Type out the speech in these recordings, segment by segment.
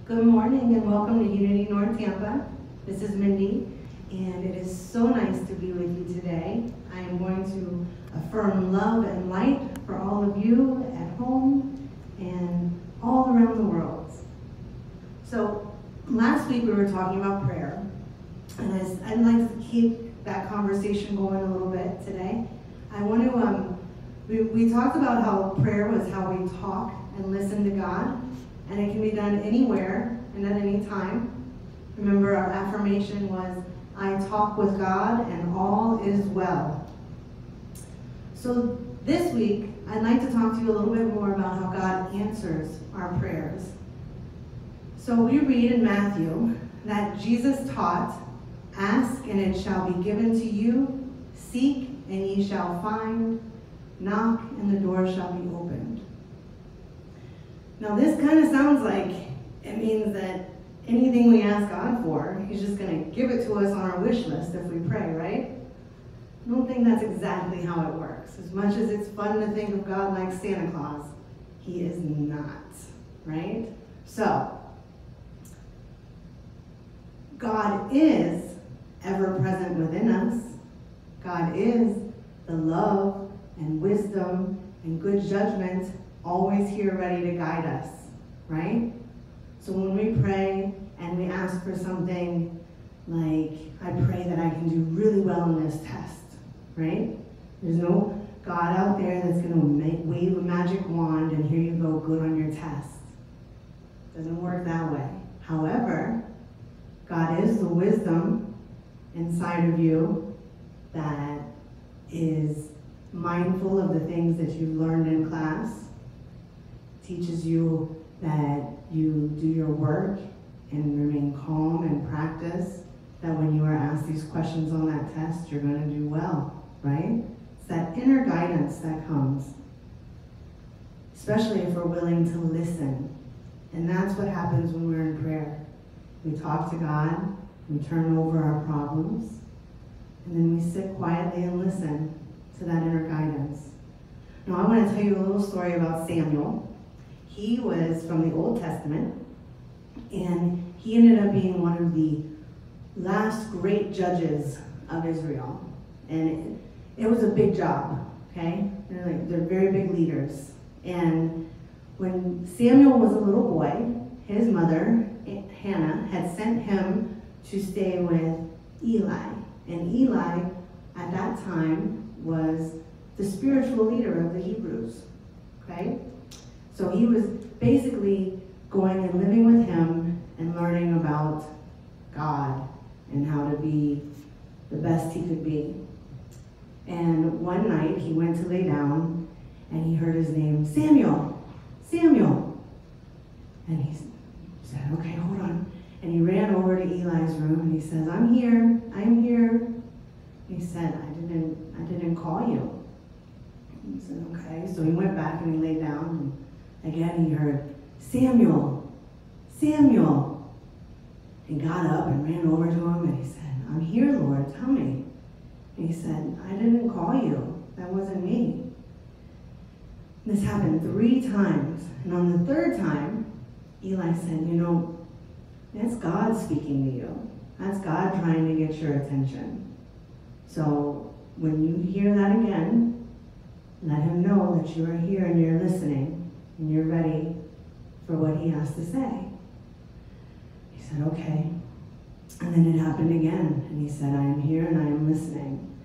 Good morning and welcome to Unity North Tampa. This is Mindy, and it is so nice to be with you today. I am going to affirm love and light for all of you at home and all around the world. So last week we were talking about prayer, and I'd like to keep that conversation going a little bit today. I want to, we talked about how prayer was how we talk and listen to God, and it can be done anywhere and at any time. Remember, our affirmation was, I talk with God and all is well. So this week, I'd like to talk to you a little bit more about how God answers our prayers. So we read in Matthew that Jesus taught, ask and it shall be given to you, seek and ye shall find, knock and the door shall be opened. Now this kind of sounds like it means that anything we ask God for, he's just going to give it to us on our wish list if we pray, right? I don't think that's exactly how it works. As much as it's fun to think of God like Santa Claus, he is not, right? So, God is ever present within us. God is the love and wisdom and good judgment always here ready to guide us, right? So when we pray and we ask for something like, I pray that I can do really well in this test, right? There's no God out there that's going to wave a magic wand and here you go, good on your test. Doesn't work that way. However, God is the wisdom inside of you that is mindful of the things that you've learned in class, teaches you that you do your work and remain calm and practice, that when you are asked these questions on that test, you're going to do well, right? It's that inner guidance that comes, especially if we're willing to listen. And that's what happens when we're in prayer. We talk to God, we turn over our problems, and then we sit quietly and listen to that inner guidance. Now, I want to tell you a little story about Samuel. He was from the Old Testament, and he ended up being one of the last great judges of Israel. And it was a big job, okay? They're very big leaders. And when Samuel was a little boy, his mother, Hannah, had sent him to stay with Eli. And Eli, at that time, was the spiritual leader of the Hebrews, okay? So he was basically going and living with him and learning about God and how to be the best he could be. And one night he went to lay down and he heard his name, Samuel, Samuel. And he said, okay, hold on. And he ran over to Eli's room and he says, I'm here. He said, I didn't call you. He said, okay. So he went back and he laid down and again he heard, Samuel, Samuel. He got up and ran over to him and he said, I'm here, Lord, tell me. And he said, I didn't call you. That wasn't me. This happened 3 times. And on the 3rd time, Eli said, that's God speaking to you. That's God trying to get your attention. So when you hear that again, let him know that you are here and you're listening and you're ready for what he has to say. He said, okay. And then it happened again. And he said, I am here and I am listening.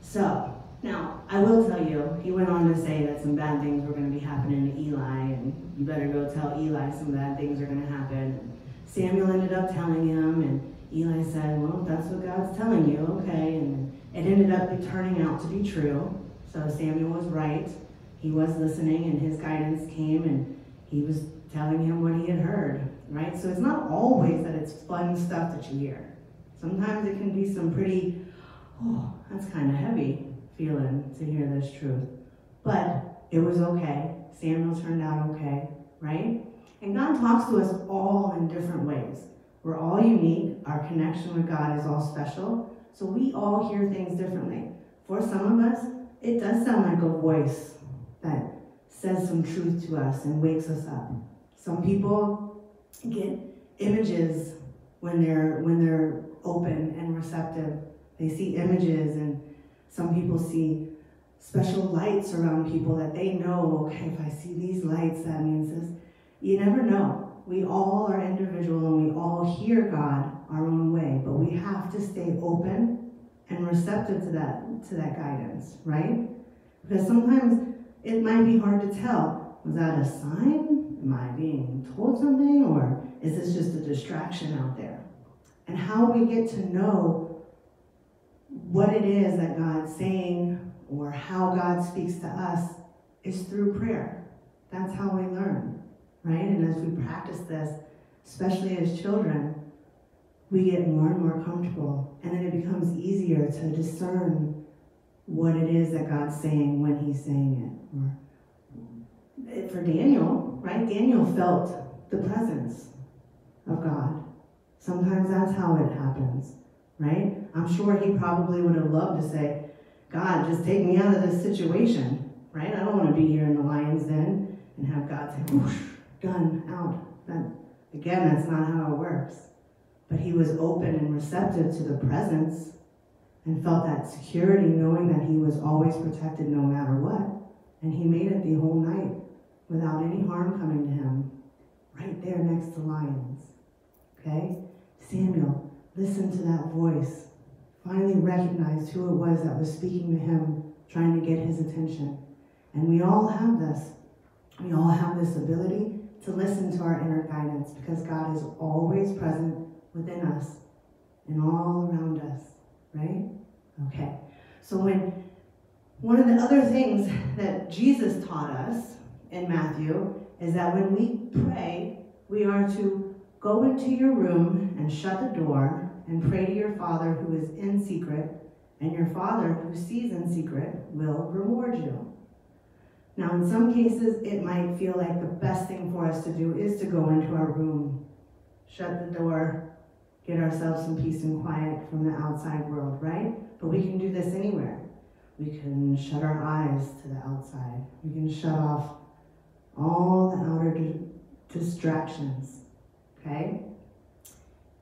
So, now, I will tell you, he went on to say that some bad things were going to be happening to Eli, and you better go tell Eli some bad things are going to happen. Samuel ended up telling him, and Eli said, well, if that's what God's telling you, okay. And it ended up turning out to be true. So Samuel was right. He was listening, and his guidance came, and he was telling him what he had heard, right? So it's not always that it's fun stuff that you hear. Sometimes it can be some pretty, oh, that's kind of heavy feeling to hear this truth. But it was okay. Samuel turned out okay, right? And God talks to us all in different ways. We're all unique. Our connection with God is all special. So we all hear things differently. For some of us, it does sound like a voice that says some truth to us and wakes us up. Some people get images when they're open and receptive. They see images, and some people see special lights around people that they know, okay, if I see these lights, that means this. You never know. We all are individual and we all hear God our own way, but we have to stay open and receptive to that guidance, right? Because sometimes it might be hard to tell. Was that a sign? Am I being told something? Or is this just a distraction out there? And how we get to know what it is that God's saying or how God speaks to us is through prayer. That's how we learn, right? And as we practice this, especially as children, we get more and more comfortable, and then it becomes easier to discern what it is that God's saying when he's saying it. Or for Daniel, right? Daniel felt the presence of God. Sometimes that's how it happens, right? I'm sure he probably would have loved to say, God, just take me out of this situation, right? I don't want to be here in the lion's den and have God say, whoosh, done, out. Again, that's not how it works. But he was open and receptive to the presence and felt that security, knowing that he was always protected no matter what. And he made it the whole night without any harm coming to him, right there next to lions. Okay? Samuel listened to that voice, finally recognized who it was that was speaking to him, trying to get his attention. And we all have this. We all have this ability to listen to our inner guidance, because God is always present within us and all around us, right? Okay. So one of the other things that Jesus taught us in Matthew is that when we pray, we are to go into your room and shut the door and pray to your Father who is in secret, and your Father who sees in secret will reward you. Now, in some cases, it might feel like the best thing for us to do is to go into our room, shut the door, get ourselves some peace and quiet from the outside world, right? But we can do this anywhere. We can shut our eyes to the outside. We can shut off all the outer distractions, okay?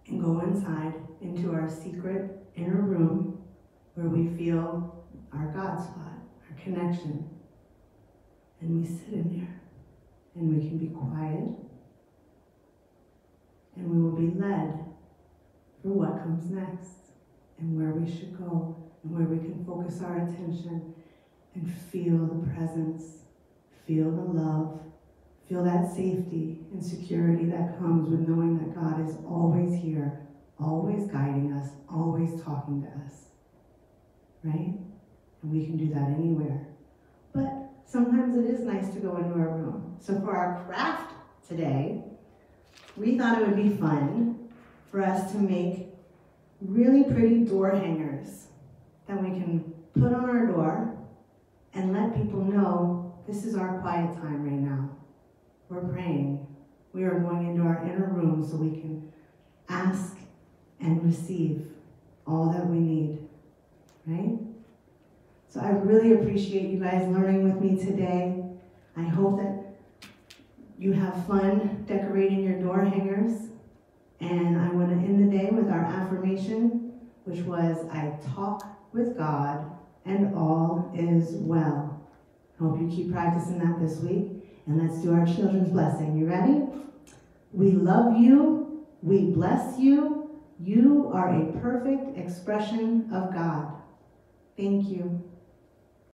And go inside into our secret inner room where we feel our God spot, our connection. And we sit in there, and we can be quiet, and we will be led for what comes next, and where we should go, and where we can focus our attention and feel the presence, feel the love, feel that safety and security that comes with knowing that God is always here, always guiding us, always talking to us, right? And we can do that anywhere. But sometimes it is nice to go into our room. So for our craft today, we thought it would be fun for us to make really pretty door hangers that we can put on our door and let people know this is our quiet time right now. We're praying. We are going into our inner room so we can ask and receive all that we need, right? So I really appreciate you guys learning with me today. I hope that you have fun decorating your door hangers. And I want to end the day with our affirmation, which was, I talk with God and all is well. I hope you keep practicing that this week. And let's do our children's blessing. You ready? We love you. We bless you. You are a perfect expression of God. Thank you.